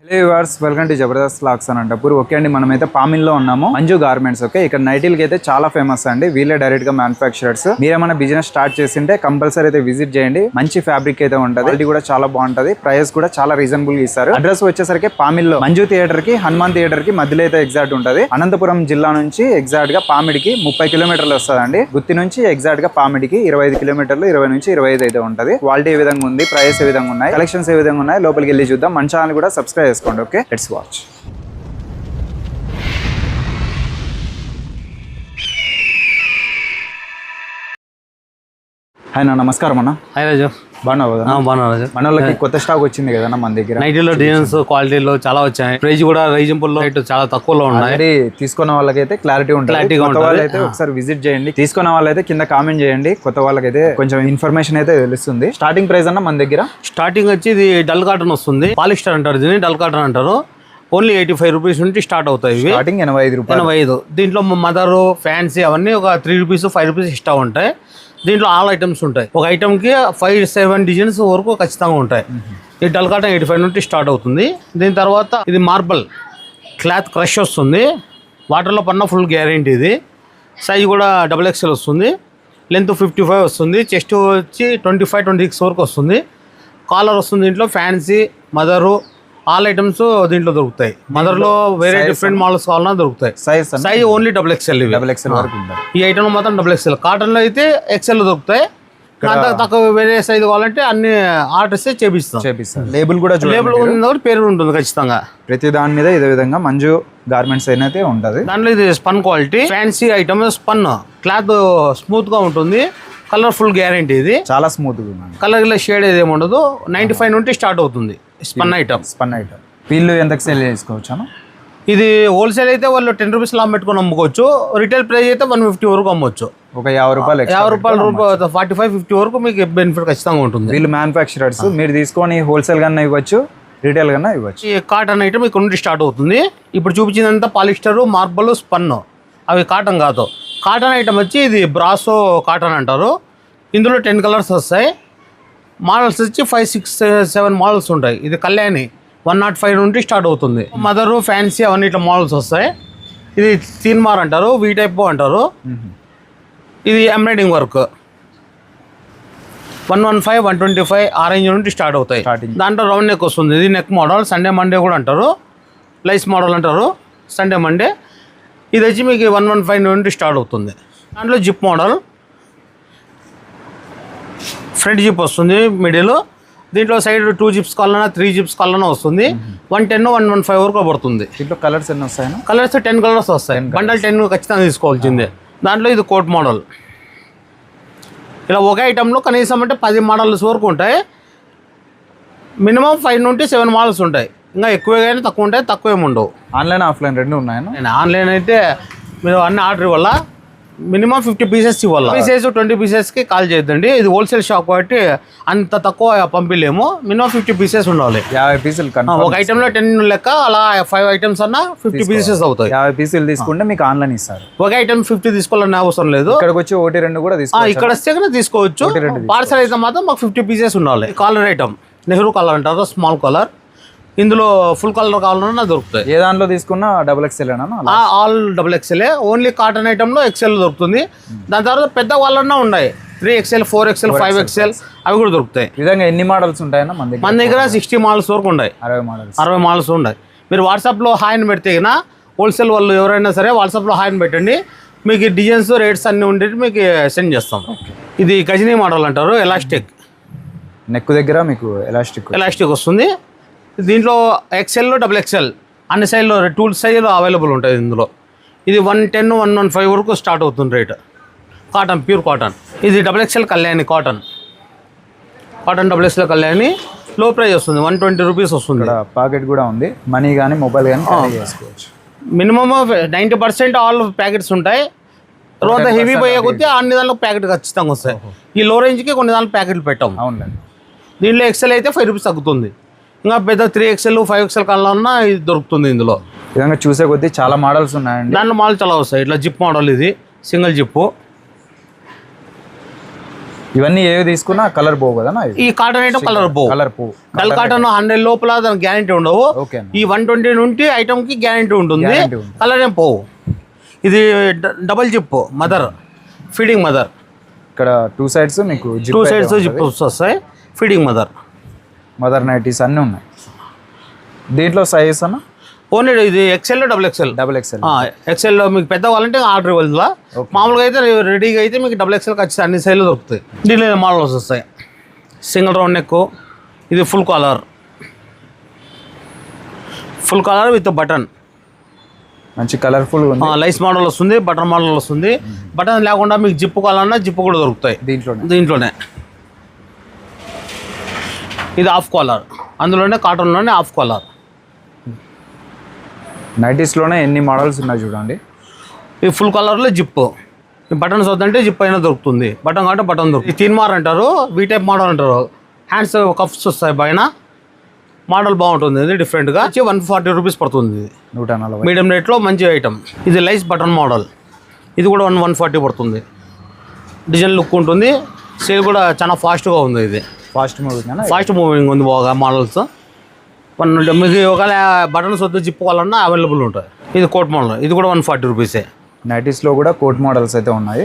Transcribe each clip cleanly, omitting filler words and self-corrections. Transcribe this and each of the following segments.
Hello viewers, welcome to Jabardasth vlogs Anantapur. Okay అండి, మనమైతే పామిల్లో ఉన్నాము. మంజు గార్మెంట్స్. ఓకే, ఇక్కడ నైటీలకి అయితే చాలా ఫేమస్ అండి. వీళ్ళే డైరెక్ట్ గా మ్యానుఫ్యాక్చరర్స్. మీరేమైనా బిజినెస్ స్టార్ట్ చేసింటే కంపల్సరీ అయితే విజిట్ చేయండి. మంచి ఫ్యాబ్రిక్ అయితే ఉంటది, ఇది కూడా చాలా బాగుంటది. ప్రైస్ కూడా చాలా రీజనబుల్ గా ఇస్తారు. అడ్రస్ వచ్చేసరికి పామిల్లో మంజు థియేటర్ కి హనుమాన్ థియేటర్ కి మధ్యలో అయితే ఎగ్జాక్ట్ ఉంటది. అనంతపురం జిల్లా నుంచి ఎగ్జాక్ట్ గా పామిడికి 30 కిలోమీటర్లు వస్తుందండి. గుత్తి నుంచి ఎగ్జాక్ట్ గా పామిడికి 25 కిలోమీటర్లు, 20 నుంచి 25 అయితే ఉంటది. క్వాలిటీ ఏ విధంగా ఉంది, ప్రైస్ ఏ విధంగా ఉన్నాయి, కలెక్షన్స్ ఏ విధంగా ఉన్నాయి, లోపలికి వెళ్ళి చూద్దాం. మన ఛానల్ కూడా సబ్స్క్రైబ్ చేసుకోండి. Okay, let's watch. హాయ్ నా, నమస్కారం అన్న. హాయ్ రాజు, బాగున్నావు కదా? బాగున్నా రాజు. మన వాళ్ళకి కొత్త స్టాక్ వచ్చింది కదా మన దగ్గర. నైటీలో డిజైన్స్ క్వాలిటీలో చాలా వచ్చాయి. ప్రైస్ కూడా రీజనబుల్ లో రేట్ చాలా తక్కువలో ఉన్నాయి. తీసుకున్న వాళ్ళకైతే క్లారిటీ ఉంటుంది. కొత్త వాళ్ళైతే ఒకసారి విజిట్ చేయండి. తీసుకున్న వాళ్ళైతే కింద కామెంట్ చేయండి. కొత్త వాళ్ళకైతే కొంచెం ఇన్ఫర్మేషన్ అయితే తెలుస్తుంది. స్టార్టింగ్ ప్రైస్ అన్న మన దగ్గర స్టార్టింగ్ వచ్చి ఇది డల్ కాటన్ వస్తుంది. పాలిస్టర్ అంటారు దీన్ని, డల్ కాటన్ అంటారు. ఓన్లీ 85 రూపీస్ నుంచి స్టార్ట్ అవుతాయి. స్టార్టింగ్ 85 రూపాయలు. 85. దీంట్లో మదరు, ఫ్యాన్సీ అవన్నీ ఒక 3 రూపీస్ 5 రూపీస్ ఎక్స్ట్రా ఉంటాయి. దీంట్లో ఆల్ ఐటమ్స్ ఉంటాయి. ఒక ఐటమ్కి 5-7 డిజైన్స్ వరకు ఖచ్చితంగా ఉంటాయి. ఈ డల్ కాటన్ 85 నుండి స్టార్ట్ అవుతుంది. దీని తర్వాత ఇది మార్బల్ క్లాత్ క్రష్ వస్తుంది. వాటర్లో పడిన ఫుల్ గ్యారెంటీ. ఇది సైజ్ కూడా XXL వస్తుంది. లెంత్ 55 వస్తుంది. చెస్ట్ వచ్చి 25-26 వరకు వస్తుంది. కాలర్ వస్తుంది. దీంట్లో ఫ్యాన్సీ, మదరు, ఆల్ ఐటమ్స్ దీంట్లో దొరుకుతాయి. మదర్ లో వేరే డిఫరెంట్ మోడల్స్ కావాలన్నా దొరుకుతాయి. Size only XXL. XXL వరకు ఉంటుంది. ఈ ఐటమ్ మాత్రం XXL. కాటన్ లో అయితే XL దొరుకుతాయి. తక్కువ వేరే సైజ్ కావాలంటే అన్ని ఆర్డర్స్ చేపిస్తాం. లేబుల్ కూడా లేబుల్ పేరు ఉంటుంది ఖచ్చితంగా. ప్రతి దాని మీద ఇదే విధంగా మంజు గార్మెంట్స్ అయితే ఉంటది. దాంట్లో ఇది spun quality fancy item. Spun cloth smooth గా ఉంటుంది. Colourful guarantee. ఇది చాలా స్మూత్ గా కలర్ ఇలా షేడ్ ఏమి ఉండదు. 95 నుండి స్టార్ట్ అవుతుంది స్పన్ ఐటమ్. వీళ్ళు ఎంతకు సేల్ చేసుకోవచ్చు? ఇది హోల్సేల్ అయితే వాళ్ళు 10 రూపీస్ లాభం పెట్టుకుని అమ్ముకోవచ్చు. రిటైల్ ప్రైస్ అయితే 150 వరకు అమ్మొచ్చు. ఒక 50 రూపాయలు 45-50 వరకు మీకు బెనిఫిట్ ఖచ్చితంగా ఉంటుంది. వీళ్ళు మ్యానుఫ్యాక్చరర్స్. మీరు తీసుకొని హోల్సేల్ కన్నా ఇవ్వచ్చు, రిటైల్ కన్నా ఇవ్వచ్చు. ఈ కాటన్ ఐటమ్ ఇక్కడ నుండి స్టార్ట్ అవుతుంది. ఇప్పుడు చూపించిందంతా పాలిస్టర్, మార్బల్, స్పన్. అవి కాటన్ కాదు. కాటన్ ఐటమ్ వచ్చి ఇది బ్రాసో కాటన్ అంటారు. ఇందులో 10 కలర్స్ వస్తాయి. మోడల్స్ వచ్చి 5-6-7 మోడల్స్ ఉంటాయి. ఇది కళ్యాణి 105 నుండి స్టార్ట్ అవుతుంది. మదరు, ఫ్యాన్సీ అవన్నీ ఇట్లా మోడల్స్ వస్తాయి. ఇది తీన్మార్ అంటారు, వీ టైప్ అంటారు. ఇది ఎంబ్రాయిడింగ్ వర్క్ 115, 125 ఆ రేంజ్ నుండి స్టార్ట్ అవుతాయి. దాంట్లో రౌండ్ నెక్ వస్తుంది. ఇది నెక్ మోడల్. సండే మండే కూడా అంటారు. లైస్ మోడల్ అంటారు. Sunday Monday. ఇది వచ్చి మీకు 115 నుండి స్టార్ట్ అవుతుంది. దాంట్లో జిప్ మోడల్. ఫ్రంట్ జిప్ వస్తుంది మిడిల్. దీంట్లో సైడ్ 2 జిప్స్ కావాలన్నా 3 జిప్స్ కావాలన్నా వస్తుంది. 110, 115 వరకు పడుతుంది. దీంట్లో కలర్స్ ఎన్ని వస్తాయి? కలర్స్ 10 కలర్స్ వస్తాయి. బండల్ 10 ఖచ్చితంగా తీసుకోవాల్సిందే. దాంట్లో ఇది కోట్ మోడల్. ఇలా ఒక ఐటెంలో కనీసం అంటే 10 మోడల్స్ వరకు ఉంటాయి. మినిమం 5 నుండి 7 మోడల్స్ ఉంటాయి. ఇంకా ఎక్కువగా తక్కువ ఉంటాయి, తక్కువ ఏమి ఉండవు. ఆన్లైన్, ఆఫ్లైన్ రెండు ఉన్నాయా? నేను ఆన్లైన్ అయితే మీరు అన్ని ఆర్డర్ ఇవ్వాలా. మినిమం 50 పీసెస్ ఇవ్వాలి. పీసెస్ 20 పీసెస్కి కాల్ చేయొద్దండి. ఇది హోల్సేల్ షాప్ కాబట్టి అంత తక్కువ పంపిలేము. మినిమం 50 పీసెస్ ఉండాలి. 50 పీసులు. ఒక ఐటెంలో 10 లెక్క, అలా 5 ఐటమ్స్ అన్నా 50 పీసెస్ అవుతాయి. 50 పీసులు తీసుకుంటే మీకు ఆన్లైన్ ఇస్తారు. ఒక ఐటమ్ 50 తీసుకోవాలని అవసరం లేదు. ఇక్కడికి వచ్చి 1-2 కూడా తీసుకోవచ్చు. ఇక్కడ వస్తే తీసుకోవచ్చు. పార్సల్ అయితే మాత్రం మాకు 50 పీసెస్ ఉండాలి. కాలర్ ఐటమ్ నెహ్రూ కలర్ అంటారు, స్మాల్ కలర్. ఇందులో ఫుల్ కలర్ కావాలన్నా దొరుకుతాయి. ఏ దాంట్లో తీసుకున్నా XXL all XXL. Only cotton ఐటమ్లో XL దొరుకుతుంది. దాని తర్వాత పెద్ద వాళ్ళన్నా ఉన్నాయి. 3XL, 4XL, 5XL అవి కూడా దొరుకుతాయి. ఈ విధంగా ఎన్ని మోడల్స్ ఉంటాయన్నా మన దగ్గర? 60 మోడల్స్ వరకు ఉన్నాయి. 60 మోడల్స్ ఉన్నాయి. మీరు వాట్సాప్లో హాయ్ అని పెడితే హోల్సేల్ వాళ్ళు ఎవరైనా సరే వాట్సాప్లో హాయ్ అని పెట్టండి. మీకు డిజైన్స్, రేట్స్ అన్నీ ఉండేవి మీకు సెండ్ చేస్తాం. ఇది గజనీ మోడల్ అంటారు. ఎలాస్టిక్ నెక్ దగ్గర మీకు ఎలాస్టిక్ వస్తుంది. దీంట్లో XL, XXL అన్ని సైజులో 2 సైజులు అవైలబుల్ ఉంటాయి ఇందులో. ఇది 110, 115 వరకు స్టార్ట్ అవుతుంది రేట్. Cotton, pure cotton. ఇది XXL Kalyani cotton. XXL Kalyani లో ప్రైస్ వస్తుంది. 120 రూపీస్ వస్తుంది. పాకెట్ కూడా ఉంది. మనీ కానీ మొబైల్ కానీ చేసుకోవచ్చు. మినిమమ్ 90% ఆల్ ప్యాకెట్స్ ఉంటాయి. తర్వాత హెవీ పోయే కొద్దీ అన్ని దాంట్లో ప్యాకెట్ ఖచ్చితంగా వస్తాయి. ఈ లో రేంజ్కి కొన్ని దాంట్లో ప్యాకెట్లు పెట్టాం. అవునండి. దీంట్లో XL అయితే 5 రూపీస్ తగ్గుతుంది. ఇంకా పెద్ద 3XL, 5XL కావాలన్నా ఇది దొరుకుతుంది. ఇందులో విధంగా చూసే కొద్దీ చాలా మోడల్స్ ఉన్నాయండి. దాంట్లో మోడల్ చాలా వస్తాయి. ఇట్లా జిప్ మోడల్. ఇది సింగిల్ జిప్పు. ఇవన్నీ ఏవి తీసుకున్నా కలర్ పోవు కదా ఈ కాటన్ ఐటమ్ కలర్ పోవు. కలర్ పోవు. డల్ కాటన్ 100 లోపల దానికి గ్యారంటీ ఉండవు. ఓకే. ఈ 120 నుండి ఐటమ్ కి గ్యారంటీ ఉంటుంది, Guarantee ఉంటుంది. కలర్ ఏం పోవు. ఇది double zip mother, feeding mother. ఇక్కడ 2 సైడ్స్ మీకు 2 సైడ్స్ జిప్స్ వస్తాయి. ఫీడింగ్ మదర్ నైటీస్ అన్నీ ఉన్నాయి. దీంట్లో సైజ్ అన్న ఓన్లీ ఇది ఎక్సెల్ డబుల్ ఎక్సెల్. ఎక్సెల్లో మీకు పెద్ద కావాలంటే ఆర్డర్ ఇవ్వాలి. మామూలుగా అయితే రెడీగా అయితే మీకు డబుల్ ఎక్సెల్ ఖచ్చితంగా అన్ని సైజులు దొరుకుతాయి. దీనిలో మోడల్స్ వస్తాయి. సింగిల్ రౌండ్ నెక్, ఇది ఫుల్ కాలర్ విత్ బటన్, మంచి కలర్ఫుల్ లైస్ మోడల్ వస్తుంది, బటన్ మోడల్ వస్తుంది. బటన్ లేకుండా మీకు జిప్పు కావాలన్నా జిప్పు కూడా దొరుకుతాయి దీంట్లోనే. ఇది హాఫ్ కాలర్, అందులోనే కాటన్లోనే హాఫ్ కాలర్. నైటీస్లోనే ఎన్ని మోడల్స్ ఉన్నాయి చూడండి. ఈ ఫుల్ కలర్లో జిప్, ఈ బటన్స్ వద్దంటే జిప్ అయినా దొరుకుతుంది, బటన్ కాబట్టి బటన్ దొరుకుతుంది. తీన్మార్ అంటారు, వీ టైప్ మోడల్ అంటారు. హ్యాండ్స్ కఫ్స్ వస్తాయి పైన, మోడల్ బాగుంటుంది. ఇది డిఫరెంట్గా 140 రూపీస్ పడుతుంది. 140 మీడియం రేట్లో మంచి ఐటమ్. ఇది లైస్ బటన్ మోడల్, ఇది కూడా 140 పడుతుంది. డిజైన్ లుక్ ఉంటుంది, సేల్ కూడా చాలా ఫాస్ట్గా ఉంది. ఇది ఫాస్ట్ మూవింగ్ ఉంది బాగా మోడల్స్. మీకు ఒకవేళ బటన్స్ వద్ద జిప్పుకోవాలన్నా అవైలబుల్ ఉంటాయి. ఇది కోట్ మోడల్, ఇది కూడా 140 రూపీసే. నైటీస్లో కూడా కోట్ మోడల్స్ అయితే ఉన్నాయి.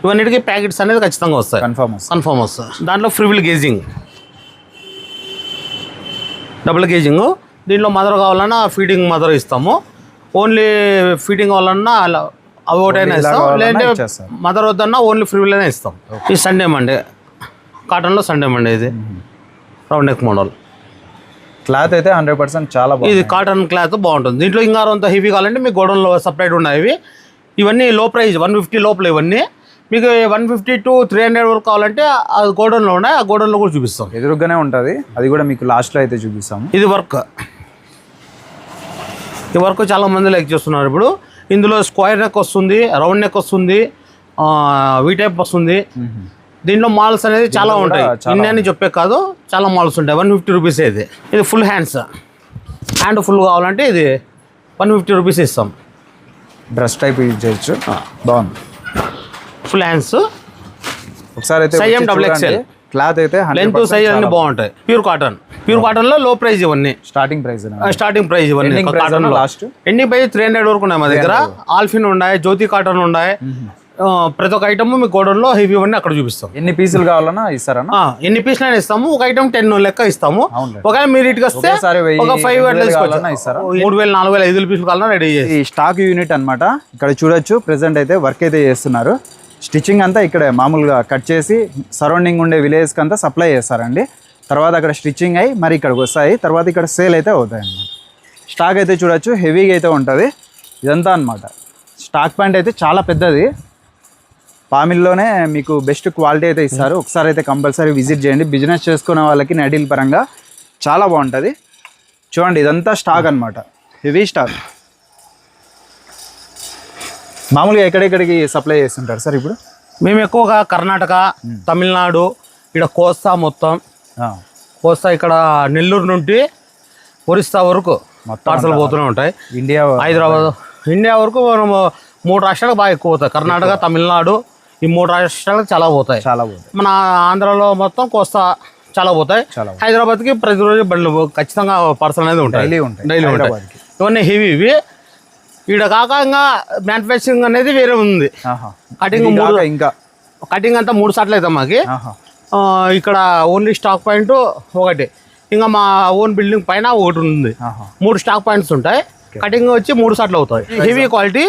ఇవన్నిటికీ ప్యాకెట్స్ అనేది ఖచ్చితంగా వస్తాయి, కన్ఫర్మ్ వస్తాయి. దాంట్లో ఫ్రివిల్ గేజింగ్, డబుల్ గేజింగ్. దీంట్లో మదర్ కావాలన్నా ఫీడింగ్ మదర్ ఇస్తాము. ఓన్లీ ఫీడింగ్ కావాలన్నా అలా అవి ఒకటైనా ఇస్తాం, లేదంటే మదర్ వద్దన్నా ఓన్లీ ఫ్రివిల్ అయినా ఇస్తాం. ఇది సండే మండే, కాటన్లో సండే మండే. ఇది రౌండ్ నెక్ మోడల్. క్లాత్ అయితే 100% చాలా బాగుంది. ఇది కాటన్ క్లాత్ బాగుంటుంది. దీంట్లో ఇంకా అంత హెవీ కావాలంటే మీకు గోడౌన్లో సపరేట్ ఉన్నాయి. ఇవన్నీ లో ప్రైస్, 150 లోపల. ఇవన్నీ మీకు 150 to 300 వరకు కావాలంటే అది గోడౌన్లో ఉన్నాయి, ఆ గోడౌన్లో కూడా చూపిస్తాం. ఎదురుగానే ఉంటుంది, అది కూడా మీకు లాస్ట్లో అయితే చూపిస్తాము. ఇది వర్క్, ఈ వర్క్ చాలా మంది లైక్ చేస్తున్నారు ఇప్పుడు. ఇందులో స్క్వేర్ నెక్ వస్తుంది, రౌండ్ నెక్ వస్తుంది, వీ టైప్ వస్తుంది. దీంట్లో మాల్స్ అనేది చాలా ఉంటాయి, ఇన్ని చెప్పే కాదు, చాలా మాల్స్ ఉంటాయి. 150 రూపీస్. ఇది ఫుల్ హ్యాండ్స్, హ్యాండ్ ఫుల్ కావాలంటే ఇది 150 రూపీస్ ఇస్తాం. డ్రెస్ టైప్ యూజ్ చేయొచ్చు, బాగుంది. ఫుల్ హ్యాండ్స్ ఒకసారి అయితే సైజ్ డబుల్ ఎక్స్ఎల్. క్లాత్ అయితే లెంత్ సైజ్ అన్ని బాగుంటాయి. ప్యూర్ కాటన్ లో లో ప్రైస్ ఇవన్నీ. స్టార్టింగ్ ప్రైస్ ఇవన్నీ కాటన్. లాస్ట్ ఎండింగ్ ప్రైస్ 300 వరకు ఉన్నాయి మా దగ్గర. ఆల్ఫిన్ ఉన్నాయి, జ్యోతి కాటన్ ఉన్నాయి. ప్రతి ఒక్క ఐటమ్ మీ గోడౌన్లో హెవీ అన్నీ అక్కడ చూపిస్తాం. ఎన్ని పీసులు కావాలన్నా ఇస్తారా? ఎన్ని పీసులు అయినా ఇస్తాము. ఒక ఐటమ్ 10 లెక్క ఇస్తాము. ఒకవేళ మీరు ఇటుకి వస్తే ఒక 5 ఇస్తారా? 3000, 4000, 5000 పీసులు కావాలన్నా రెడీ చేసి. ఈ స్టాక్ యూనిట్ అనమాట. ఇక్కడ చూడొచ్చు, ప్రెసెంట్ అయితే వర్క్ అయితే చేస్తున్నారు. స్టిచ్చింగ్ అంతా ఇక్కడ మామూలుగా కట్ చేసి సరౌండింగ్ ఉండే విలేజ్కి అంతా సప్లై చేస్తారండి. తర్వాత అక్కడ స్టిచ్చింగ్ అయ్యి మరి ఇక్కడికి వస్తాయి. తర్వాత ఇక్కడ సేల్ అయితే అవుతాయి అన్నమాట. స్టాక్ అయితే చూడొచ్చు, హెవీగా అయితే ఉంటుంది ఇదంతా అనమాట. స్టాక్ పాయింట్ అయితే చాలా పెద్దది. పామిల్లోనే మీకు బెస్ట్ క్వాలిటీ అయితే ఇస్తారు. ఒకసారి అయితే కంపల్సరీ విజిట్ చేయండి. బిజినెస్ చేసుకునే వాళ్ళకి నైటీల పరంగా చాలా బాగుంటుంది. చూడండి, ఇదంతా స్టాక్ అనమాట, హెవీ స్టాక్. మామూలుగా ఎక్కడెక్కడికి సప్లై చేస్తుంటారు సార్ ఇప్పుడు? మేము ఎక్కువగా కర్ణాటక, తమిళనాడు, ఇక్కడ కోస్తా మొత్తం. కోస్తా ఇక్కడ నెల్లూరు నుండి ఒరిస్సా వరకు పార్సల్ పోతూనే ఉంటాయి. ఇండియా, హైదరాబాద్, ఇండియా వరకు మనం 3 రాష్ట్రాలకు బాగా ఎక్కువ పోతాయి. కర్ణాటక, తమిళనాడు, ఈ 3 రాష్ట్రాలకు చాలా పోతాయి. మన ఆంధ్రాలో మొత్తం కోస్తా చాలా పోతాయి. హైదరాబాద్కి ప్రతిరోజు బండ్లు ఖచ్చితంగా పార్సల్ అనేది ఉంటాయి, డైలీ ఉంటాయి. ఇవన్నీ హెవీ. ఇవి ఈడ కాక ఇంకా మ్యానుఫ్యాక్చరింగ్ అనేది వేరే ఉంది. కటింగ్ అంతా 3 సార్లు అవుతాం మాకి. ఇక్కడ ఓన్లీ స్టాక్ పాయింట్ ఒకటి. ఇంకా మా ఓన్ బిల్డింగ్ పైన ఒకటి ఉంది. 3 స్టాక్ పాయింట్స్ ఉంటాయి. కటింగ్ వచ్చి 3 సార్లు అవుతాయి. Heavy quality.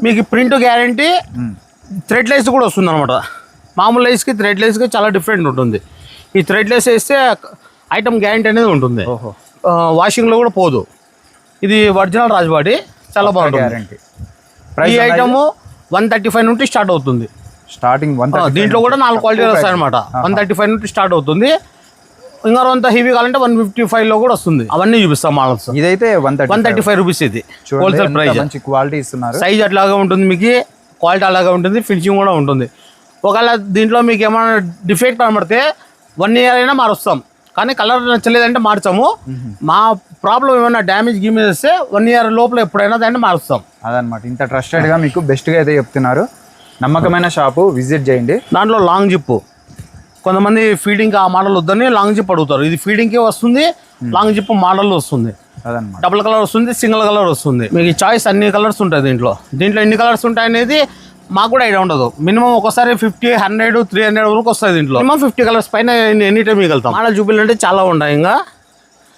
మీకు ప్రింట్ గ్యారంటీ. థ్రెడ్ లైస్ కూడా వస్తుంది అనమాట. మామూలు లైస్కి థ్రెడ్ లైస్కి చాలా డిఫరెంట్ ఉంటుంది. ఈ థ్రెడ్ లైస్ వేస్తే ఐటమ్ గ్యారంటీ అనేది ఉంటుంది, వాషింగ్లో కూడా పోదు. ఇది ఒరిజినల్ రాజ్బాడీ, చాలా బాగుంటుంది. ఈ ఐటమ్ 135 నుండి స్టార్ట్ అవుతుంది. స్టార్టింగ్ దీంట్లో కూడా 4 క్వాలిటీలు వస్తాయి అనమాట. 135 నుండి స్టార్ట్ అవుతుంది. ఇంకా అంత హెవీ కావాలంటే 155 లో కూడా వస్తుంది. అవన్నీ చూపిస్తాం మోడల్స్. ఇదైతే 135 రూపీస్. ఇది హోల్సేల్ ప్రైస్. మంచి క్వాలిటీ ఇస్తున్నారు. సైజ్ అట్లాగే ఉంటుంది, మీకు క్వాలిటీ అలాగే ఉంటుంది, ఫినిషింగ్ కూడా ఉంటుంది. ఒకవేళ దీంట్లో మీకు ఏమైనా డిఫెక్ట్ కనబడితే 1 ఇయర్ అయినా మారుస్తాం, కానీ కలర్ నచ్చలేదంటే మార్చాము. మా ప్రాబ్లం ఏమైనా డ్యామేజ్ గీమేజ్ వస్తే 1 ఇయర్ లోపల ఎప్పుడైనా దాన్ని మారుస్తాం. అదనమాట. ఇంత ట్రస్టెడ్గా మీకు బెస్ట్గా అయితే చెప్తున్నారు. నమ్మకమైన షాపు, విజిట్ చేయండి. దాంట్లో లాంగ్ జిప్పు కొంతమంది ఫీడింగ్ ఆ మోడల్ వద్దని లాంగ్ జిప్ అడుగుతారు. ఇది ఫీడింగ్కి వస్తుంది, లాంగ్ జిప్ మోడల్ వస్తుంది, అదనమాట. డబుల్ కలర్ వస్తుంది, సింగిల్ కలర్ వస్తుంది. మీకు చాయిస్ అన్ని కలర్స్ ఉంటాయి దీంట్లో ఎన్ని కలర్స్ ఉంటాయి అనేది మాకు కూడా ఐడియా ఉండదు. మినిమం ఒకసారి 50, 100, 300 వరకు వస్తుంది దీంట్లో. మినిమం 50 కలర్స్ పైన ఎనీ టైం ఇవ్వగలుగుతాం. మోడల్ చూపించాలంటే చాలా ఉన్నాయి. ఇంకా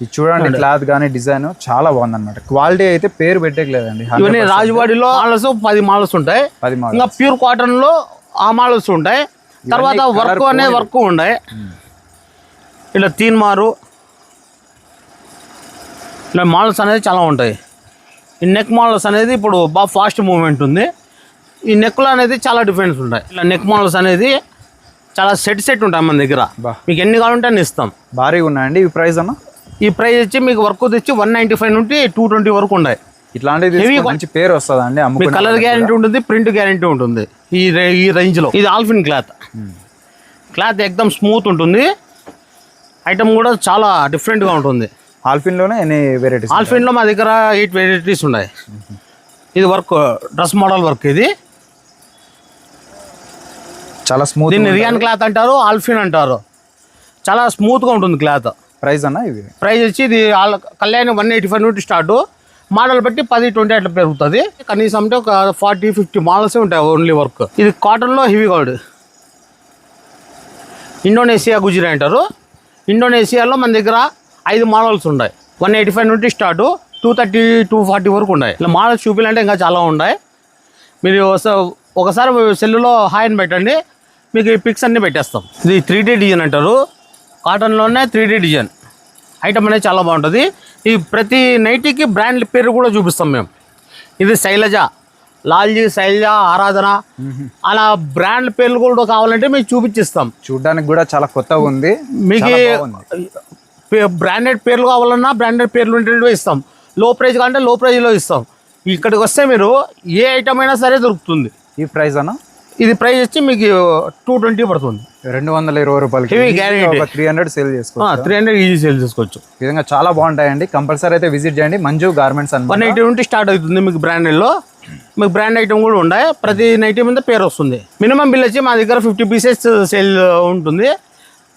ఇది చూడండి, క్లాత్ కానీ డిజైన్ చాలా బాగుంది అనమాట. క్వాలిటీ అయితే పేరు పెట్టలేదండి. ఇవన్నీ రాజువాడిలో మోడల్స్ 10 మోడల్స్ ఉంటాయి. 10 మోడల్. ఇంకా ప్యూర్ కాటన్ లో ఆ మోడల్స్ ఉంటాయి. తర్వాత వర్క్ అనే వర్క్ ఉన్నాయి. ఇలా తీన్మారు ఇలా మోడల్స్ అనేది చాలా ఉంటాయి. ఈ నెక్ మోడల్స్ అనేది ఇప్పుడు బాగా ఫాస్ట్ మూవ్మెంట్ ఉంది. ఈ నెక్లో అనేది చాలా డిఫరెన్స్ ఉంటాయి. ఇలా నెక్ మోడల్స్ అనేది చాలా సెట్ ఉంటాయి మన దగ్గర. మీకు ఎన్ని కావాలంటే అన్ని ఇస్తాం. భారీగా ఉన్నాయండి. ఈ ప్రైస్ అన్న? ఈ ప్రైస్ వచ్చి మీకు వర్క్ తెచ్చి 195 నుండి 220 వరకు ఉన్నాయి. ఇట్లాంటిది మంచి పేరు వస్తుందండి. మీకు కలర్ గ్యారంటీ ఉంటుంది, ప్రింట్ గ్యారంటీ ఉంటుంది. ఈ రేంజ్ లో ఇది ఆల్ఫిన్ క్లాత్ ఎక్దమ్ స్మూత్ ఉంటుంది. ఐటమ్ కూడా చాలా డిఫరెంట్ గా ఉంటుంది. ఆల్ఫిన్ లోనే ఎన్ని వెరైటీస్? ఆల్ఫిన్ లో మా దగ్గర 8 వెరైటీస్ ఉన్నాయి. ఇది వర్క్ డ్రెస్ మోడల్ వర్క్. ఇది చాలా స్మూత్. దీన్ని రియాన్ క్లాత్ అంటారు, ఆల్ఫిన్ అంటారు. చాలా స్మూత్ గా ఉంటుంది క్లాత్. ప్రైస్ అన్న? ఇది ప్రైస్ వచ్చి ఇది కళ్యాణి 185 నుండి స్టార్ట్. మోడల్ బట్టి 10-20 అట్లా పెరుగుతుంది. కనీసం అంటే ఒక 40-50 మోడల్స్ ఉంటాయి ఓన్లీ వర్క్. ఇది కాటన్ లో హెవీ గౌడ్. ఇండోనేషియా గుజరీ అంటారు. ఇండోనేషియాలో మన దగ్గర 5 మోడల్స్ ఉన్నాయి. 185 నుండి స్టార్ట్ 230-240 వరకు ఉన్నాయి. ఇలా మోడల్స్ చూపించాలంటే ఇంకా చాలా ఉన్నాయి. మీరు ఒకసారి సెల్లులో హాయ్ అని పెట్టండి, మీకు ఈ పిక్స్ అన్ని పెట్టేస్తాం. ఇది 3D డిజైన్ అంటారు. కాటన్లోనే 3D డిజైన్ ఐటమ్ అనేది చాలా బాగుంటుంది. ఈ ప్రతి నైటీకి బ్రాండ్ పేరు కూడా చూపిస్తాం మేము. ఇది శైలజ, లాల్జీ, శైలజ, ఆరాధన అలా బ్రాండ్ పేర్లు కూడా కావాలంటే మీకు చూపించిస్తాం. చూడడానికి కూడా చాలా కొత్తగా ఉంది. మీకు బ్రాండెడ్ పేర్లు కావాలన్నా బ్రాండెడ్ పేర్లు ఉంటే ఇస్తాం. లో ప్రైస్ కావాలంటే లో ప్రైస్లో ఇస్తాం. ఇక్కడికి వస్తే మీరు ఏ ఐటమ్ అయినా సరే దొరుకుతుంది. ఈ ప్రైస్ అన్న? ఇది ప్రైస్ వచ్చి మీకు 220 పడుతుంది. 220 రూపాయలకి 300 సేల్ చేసుకోవచ్చు. 300 ఈజీ సేల్ చేసుకోవచ్చు. ఈ విధంగా చాలా బాగుంటాయండి. కంపల్సరీ అయితే విజిట్ చేయండి. మంజు గార్మెంట్స్ అని 180 నుండి స్టార్ట్ అవుతుంది. మీకు బ్రాండెడ్లో మీకు బ్రాండ్ ఐటమ్ కూడా ఉన్నాయి. ప్రతి నైటీ మీద పేరు వస్తుంది. మినిమం బిల్ వచ్చి మా దగ్గర 50 పీసెస్ సేల్ ఉంటుంది.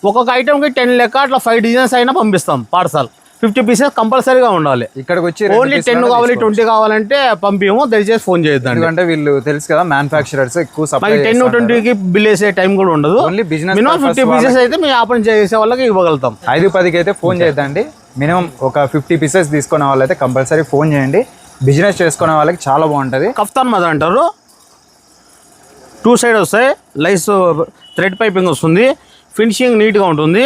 ఒక్కొక్క ఐటమ్కి 10 లెక్క అట్లా 5 డిజైన్స్ అయినా పంపిస్తాం పార్సల్. 50 పీసెస్ కంపల్సరీగా ఉండాలి. ఇక్కడికి వచ్చి ఓన్లీ 10 కావాలి 20 కావాలంటే పంపించము. దయచేసి ఫోన్ చేయొద్దండి. ఎందుకంటే వీళ్ళు తెలుసు కదా, మ్యానుఫ్యాక్చరర్స్ ఎక్కువ సప్లై 10-20కి బిల్ వేసే టైం కూడా ఉండదు. ఓన్లీ బిజినెస్ మినిమం 50 పీసెస్ అయితే మేము వ్యాపారం చేసే వాళ్ళకి ఇవ్వగలుగుతాం. 5-10కి అయితే ఫోన్ చేయొద్దండి. మినిమం ఒక 50 పీసెస్ తీసుకునే వాళ్ళైతే కంపల్సరీ ఫోన్ చేయండి. బిజినెస్ చేసుకునే వాళ్ళకి చాలా బాగుంటుంది. కఫ్తాన్ మద అంటారు. 2 సైడ్ వస్తాయి. లైస్ థ్రెడ్ పైపింగ్ వస్తుంది. ఫినిషింగ్ నీట్గా ఉంటుంది.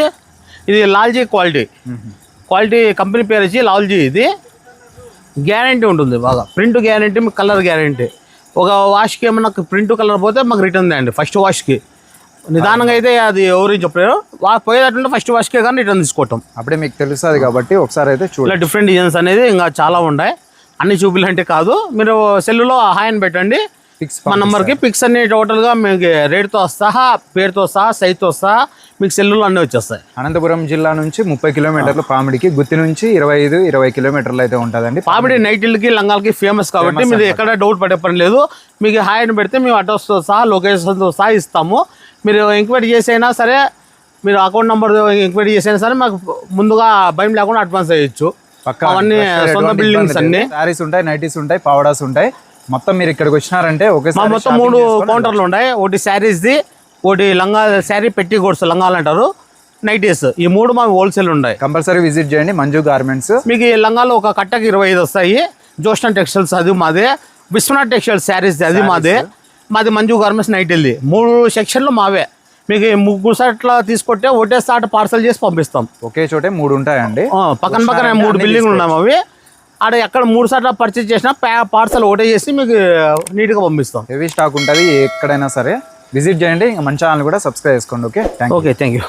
ఇది లాల్జీ క్వాలిటీ కంపెనీ పేరు వచ్చి లాల్జీ. ఇది గ్యారంటీ ఉంటుంది బాగా. ప్రింట్ గ్యారంటీ, మీకు కలర్ గ్యారంటీ. ఒక వాష్కి ఏమన్నా ప్రింట్ కలర్ పోతే మాకు రిటర్న్ చేయండి. ఫస్ట్ వాష్కి నిదానంగా అయితే అది ఎవరు చెప్పలేరు. పోయేటట్టుంటే ఫస్ట్ వాష్కే కానీ రిటర్న్ తీసుకోవటం. అప్పుడే మీకు తెలుస్తుంది కాబట్టి ఒకసారి అయితే చూడండి. డిఫరెంట్ డిజైన్స్ అనేది ఇంకా చాలా ఉన్నాయి. అన్ని చూపిలంటే కాదు, మీరు సెల్లులో హాయ్ అని పెట్టండి. మా నెంబర్కి పిక్స్ అన్ని టోటల్గా మీకు రేట్తో సహా, పేరుతో సహా, సైజ్తో సహా మీకు సెల్లులో అన్నీ వచ్చేస్తాయి. అనంతపురం జిల్లా నుంచి 30 కిలోమీటర్లు పామిడికి, గుత్తి నుంచి 25-20 కిలోమీటర్లు అయితే ఉంటుందండి. పామిడి నైటీలకి, లంగాలకి ఫేమస్ కాబట్టి మీరు ఎక్కడ డౌట్ పడే పని లేదు. మీకు హాయ్ అని పెడితే మేము అడ్రస్తో సహా, లొకేషన్తో సహా ఇస్తాము. మీరు ఎంక్వైరీ చేసైనా సరే, మీరు అకౌంట్ నెంబర్ ఎంక్వైరీ చేసైనా సరే మాకు ముందుగా భయం లేకుండా అడ్వాన్స్ అయ్యొచ్చు. అవన్నీ సొంత బిల్డింగ్స్ అన్ని. శారీస్ ఉంటాయి, నైటీస్ ఉంటాయి, పౌడర్స్ ఉంటాయి. మొత్తం మీరు ఇక్కడికి వచ్చినారంటే ఒకేసారి మొత్తం 3 కౌంటర్లు ఉన్నాయి. ఒకటి శారీస్ది, ఒకటి లంగా, శారీ పెట్టి కోర్స్ లంగాలు అంటారు, నైటీస్. ఈ 3 మాకు హోల్సేల్ ఉన్నాయి. కంపల్సరీ విజిట్ చేయండి మంజు గార్మెంట్స్. మీకు ఈ లంగాలు ఒక కట్టకి 25 వస్తాయి. జోష్నా టెక్స్టైల్స్ అది మాదే. విశ్వనాథ్ టెక్స్టైల్స్ శారీస్ అది మాదే. మాది మంజు గార్మెంట్స్ నైటీల్ది. 3 సెక్షన్లు మావే. మీకు 3 సార్లు తీసుకుంటే ఒకటే సార్ట్ పార్సల్ చేసి పంపిస్తాం. ఒకే చోటే 3 ఉంటాయండి. పక్కన 3 బిల్డింగ్లు ఉన్నాయి అవి. ఆడ ఎక్కడ 3 సార్లు పర్చేజ్ చేసినా పార్సల్ ఒకటే చేసి మీకు నీట్గా పంపిస్తాం. హెవీ స్టాక్ ఉంటుంది ఎక్కడైనా సరే. విజిట్ చేయండి. మన ఛానల్ కూడా సబ్స్క్రైబ్ చేసుకోండి. Okay, thank you.